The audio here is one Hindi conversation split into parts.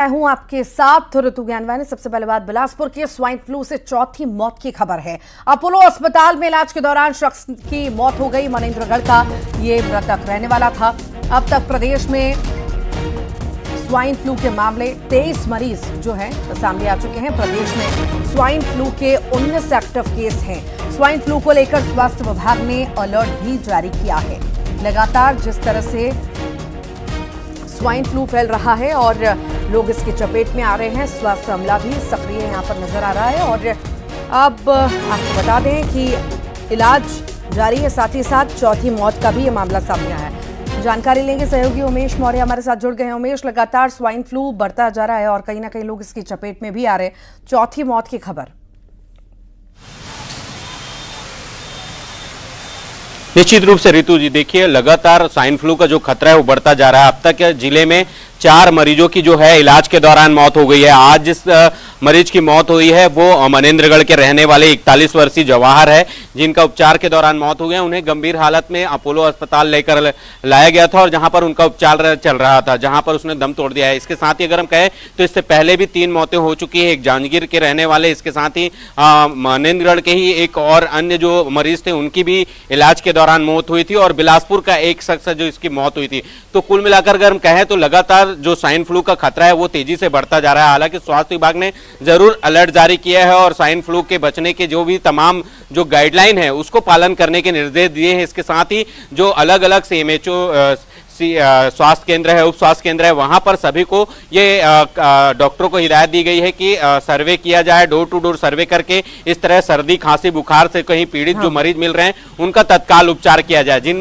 मैं हूं आपके साथ ऋतु ज्ञानवानी। सबसे पहले बात बिलासपुर के स्वाइन फ्लू से चौथी मौत की खबर है। अपोलो अस्पताल में इलाज के दौरान शख्स की मौत हो गई। मनेंद्रगढ़ का ये मृतक रहने वाला था। अब तक प्रदेश में स्वाइन फ्लू के मामले 23 मरीज जो हैं सामने आ चुके हैं। प्रदेश में स्वाइन फ्लू के 19 एक्टिव केस हैं। स्वाइन फ्लू को लेकर स्वास्थ्य विभाग ने अलर्ट भी जारी किया है। लगातार जिस तरह से स्वाइन फ्लू फैल रहा है और लोग इसकी चपेट में आ रहे हैं, स्वास्थ्य अमला भी सक्रिय यहाँ पर नजर आ रहा है। और अब आपको बता दें कि इलाज जारी है, साथ ही साथ चौथी मौत का भी ये मामला सामने आया है। जानकारी लेंगे, सहयोगी उमेश मौर्य हमारे साथ जुड़ गए हैं। उमेश, लगातार स्वाइन फ्लू बढ़ता जा रहा है और कहीं ना कहीं लोग इसकी चपेट में भी आ रहे हैं। चौथी मौत की खबर। निश्चित रूप से ऋतु जी, देखिए लगातार स्वाइन फ्लू का जो खतरा है वो बढ़ता जा रहा है। अब तक जिले में 4 मरीजों की जो है इलाज के दौरान मौत हो गई है। आज जिस मरीज की मौत हुई है वो मनेंद्रगढ़ के रहने वाले 41 वर्षीय जवाहर है, जिनका उपचार के दौरान मौत हो गई। उन्हें गंभीर हालत में अपोलो अस्पताल लेकर लाया गया था और जहां पर उनका उपचार चल रहा था, जहां पर उसने दम तोड़ दिया है। इसके साथ ही अगर हम कहें तो इससे पहले भी 3 मौतें हो चुकी है। एक जांजगीर के रहने वाले, इसके साथ ही मनेंद्रगढ़ के ही एक और अन्य जो मरीज थे उनकी भी इलाज के दौरान मौत हुई थी और बिलासपुर का एक शख्स जो इसकी मौत हुई थी। तो कुल मिलाकर अगर हम कहें तो लगातार जो स्वाइन फ्लू का खतरा है वो तेजी से बढ़ता जा रहा है। हालांकि स्वास्थ्य विभाग ने जरूर अलर्ट जारी किया है और स्वाइन फ्लू के बचने के जो भी तमाम जो गाइडलाइन है उसको पालन करने के निर्देश दिए हैं। इसके साथ ही जो अलग अलग सीएमएचओ स्वास्थ्य केंद्र है, उप स्वास्थ्य केंद्र है, वहां पर सभी को ये डॉक्टरों को हिदायत दी गई है कि सर्वे किया जाए, डोर टू डोर सर्वे करके इस तरह सर्दी खांसी बुखार से कहीं पीड़ित जो मरीज मिल रहे हैं उनका तत्काल उपचार किया जाए। जिन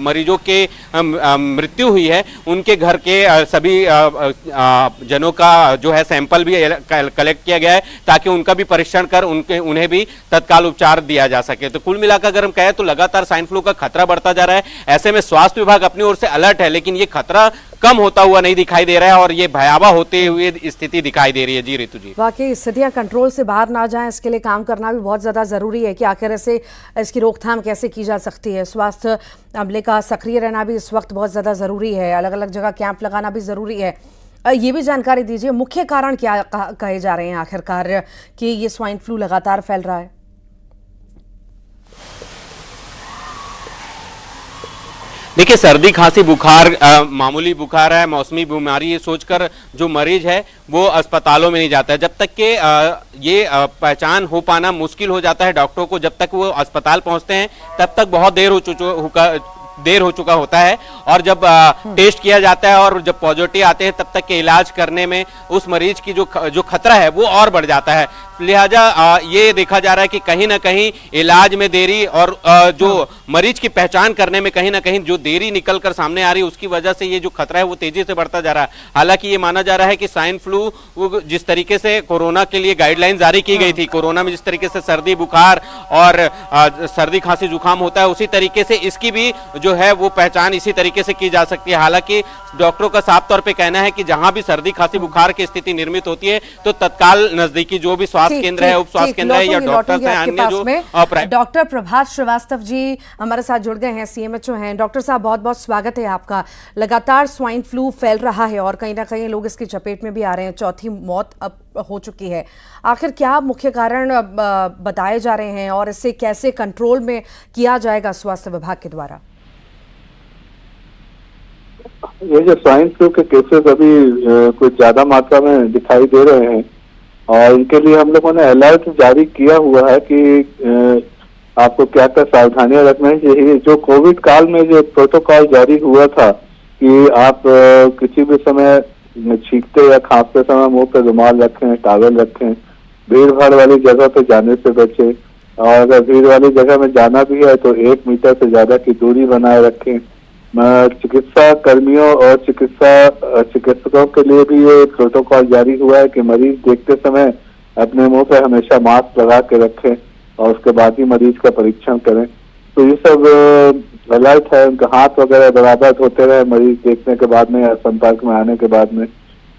मरीजों के मृत्यु हुई है उनके घर के सभी जनों का जो है सैंपल भी कलेक्ट किया गया है ताकि उनका भी परीक्षण कर उन्हें भी तत्काल उपचार दिया जा सके। तो कुल मिलाकर अगर हम कहें तो लगातार स्वाइन फ्लू का खतरा बढ़ता जा रहा है। ऐसे में स्वास्थ्य विभाग अपनी ओर से अलर्ट है, लेकिन ये खतरा कम होता हुआ नहीं दिखाई दे रहा है और ये भयावह होते हुए स्थिति दिखाई दे रही है। जी ऋतु जी, वाकई स्थितियां कंट्रोल से बाहर ना जाएं, इसके लिए काम करना भी बहुत ज्यादा जरूरी है कि आखिर ऐसे इसकी रोकथाम कैसे की जा सकती है। स्वास्थ्य अमले का सक्रिय रहना भी इस वक्त बहुत ज्यादा जरूरी है। अलग अलग जगह कैंप लगाना भी जरूरी है। ये भी जानकारी दीजिए, मुख्य कारण क्या कहे जा रहे हैं आखिरकार कि ये स्वाइन फ्लू लगातार फैल रहा है? देखिए, सर्दी खांसी बुखार मामूली बुखार है, मौसमी बीमारी, ये सोचकर जो मरीज है वो अस्पतालों में नहीं जाता है। जब तक के ये पहचान हो पाना मुश्किल हो जाता है डॉक्टरों को, जब तक वो अस्पताल पहुंचते हैं तब तक बहुत देर हो चुका होता है। और जब टेस्ट किया जाता है और जब पॉजिटिव आते हैं तब तक के इलाज करने में उस मरीज की जो खतरा है वो और बढ़ जाता है। लिहाजा ये देखा जा रहा है कि कहीं ना कहीं इलाज में देरी और जो मरीज की पहचान करने में कहीं ना कहीं जो देरी निकल कर सामने आ रही है उसकी वजह से ये जो खतरा है वो तेजी से बढ़ता जा रहा है। हालांकि ये माना जा रहा है कि स्वाइन फ्लू जिस तरीके से कोरोना के लिए गाइडलाइन जारी की गई थी, कोरोना में जिस तरीके से सर्दी बुखार और सर्दी खांसी जुकाम होता है उसी तरीके से इसकी भी जो है वो पहचान इसी तरीके से की जा सकती है। हालांकि डॉक्टरों का साफ तौर पे कहना है कि जहां भी सर्दी खांसी बुखार की स्थिति निर्मित होती है तो तत्काल नजदीकी जो भी स्वास्थ्य केंद्र है, उप स्वास्थ्य केंद्र है या डॉक्टर्स हैं अन्य जो डॉक्टर प्रभात श्रीवास्तव जी हमारे साथ जुड़ गए हैं, सीएमएचओ हैं। डॉक्टर साहब, बहुत बहुत स्वागत है आपका। लगातार स्वाइन फ्लू फैल रहा है और कहीं ना कहीं लोग इसकी चपेट में भी आ रहे हैं। चौथी मौत अब हो चुकी है। आखिर क्या मुख्य कारण बताए जा रहे हैं और इसे कैसे कंट्रोल में किया जाएगा स्वास्थ्य विभाग के द्वारा? ये जो स्वाइन फ्लू के केसेस अभी कुछ ज्यादा मात्रा में दिखाई दे रहे हैं और इनके लिए हम लोगों ने अलर्ट जारी किया हुआ है कि आपको क्या क्या सावधानियां रखना चाहिए। जो कोविड काल में जो प्रोटोकॉल जारी हुआ था कि आप किसी भी समय छींकते या खांसते समय मुंह पे रुमाल रखें, टॉवल रखें, भीड़ भाड़ वाली जगह पे जाने से बचें और अगर भीड़ वाली जगह में जाना भी है तो 1 मीटर से ज्यादा की दूरी बनाए रखें। चिकित्सा कर्मियों और चिकित्सकों के लिए भी ये प्रोटोकॉल जारी हुआ है कि मरीज देखते समय अपने मुंह पे हमेशा मास्क लगा के रखें और उसके बाद ही मरीज का परीक्षण करें। तो ये सब अलर्ट है। उनका हाथ वगैरह बराबर धोते रहे मरीज देखने के बाद में या संपर्क में आने के बाद में।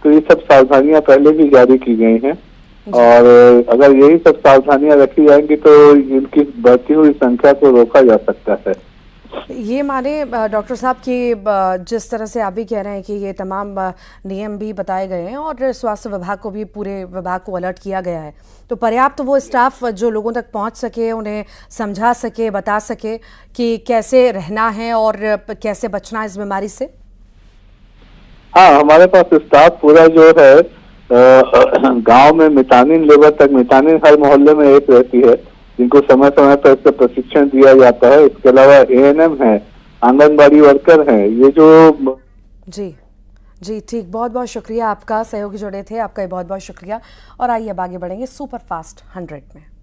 तो ये सब सावधानियां पहले भी जारी की गई हैं और अगर यही सब सावधानियां रखी जाएंगी तो इनकी बढ़ती हुई संख्या को रोका जा सकता है। ये माने डॉक्टर साहब कि जिस तरह से आप भी कह रहे हैं कि ये तमाम नियम भी बताए गए हैं और स्वास्थ्य विभाग को भी, पूरे विभाग को अलर्ट किया गया है, तो पर्याप्त वो स्टाफ जो लोगों तक पहुंच सके, उन्हें समझा सके, बता सके कि कैसे रहना है और कैसे बचना है इस बीमारी से? हाँ, हमारे पास स्टाफ पूरा जो है गांव में मितानिन लेवल तक, मितानिन हर मोहल्ले में एक रहती है जिनको समय समय पर इसका प्रशिक्षण दिया जाता है। इसके अलावा एएनएम है, आंगनबाड़ी वर्कर हैं, ये जो जी ठीक, बहुत बहुत शुक्रिया आपका, सहयोगी जुड़े थे, आपका बहुत बहुत शुक्रिया। और आइए अब आगे बढ़ेंगे सुपर फास्ट 100 में।